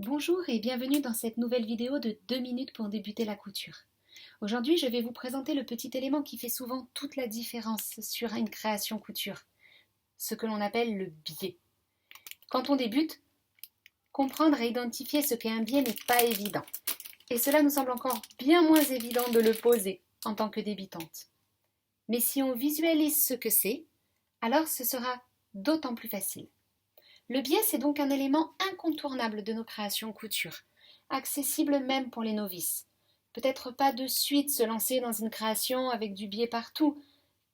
Bonjour et bienvenue dans cette nouvelle vidéo de 2 minutes pour débuter la couture. Aujourd'hui, je vais vous présenter le petit élément qui fait souvent toute la différence sur une création couture, ce que l'on appelle le biais. Quand on débute, comprendre et identifier ce qu'est un biais n'est pas évident. Et cela nous semble encore bien moins évident de le poser en tant que débutante. Mais si on visualise ce que c'est, alors ce sera d'autant plus facile. Le biais, c'est donc un élément incontournable de nos créations couture, accessible même pour les novices. Peut-être pas de suite se lancer dans une création avec du biais partout,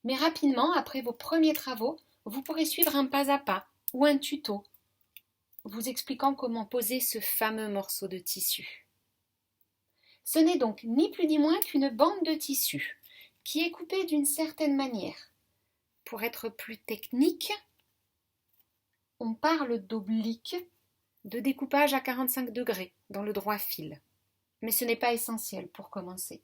mais rapidement, après vos premiers travaux, vous pourrez suivre un pas à pas ou un tuto vous expliquant comment poser ce fameux morceau de tissu. Ce n'est donc ni plus ni moins qu'une bande de tissu qui est coupée d'une certaine manière. Pour être plus technique, on parle d'oblique, de découpage à 45 degrés dans le droit fil. Mais ce n'est pas essentiel pour commencer.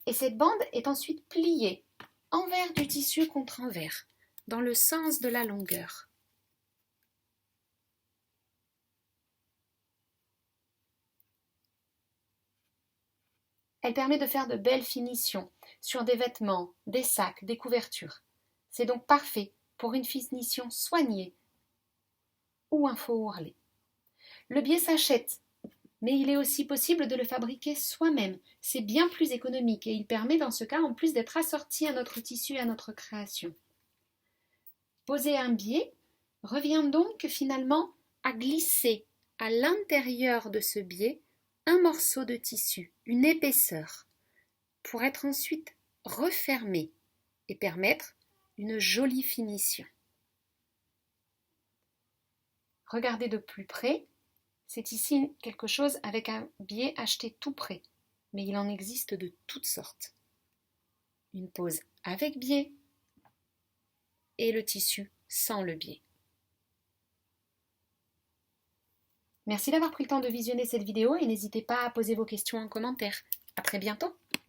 Et cette bande est ensuite pliée, envers du tissu contre envers, dans le sens de la longueur. Elle permet de faire de belles finitions sur des vêtements, des sacs, des couvertures. C'est donc parfait pour une finition soignée ou un faux ourlet. Le biais s'achète, mais il est aussi possible de le fabriquer soi-même. C'est bien plus économique et il permet dans ce cas en plus d'être assorti à notre tissu et à notre création. Poser un biais revient donc finalement à glisser à l'intérieur de ce biais un morceau de tissu, une épaisseur, pour être ensuite refermé et permettre une jolie finition. Regardez de plus près, c'est ici quelque chose avec un biais acheté tout prêt, mais il en existe de toutes sortes. Une pose avec biais et le tissu sans le biais. Merci d'avoir pris le temps de visionner cette vidéo et n'hésitez pas à poser vos questions en commentaire. À très bientôt!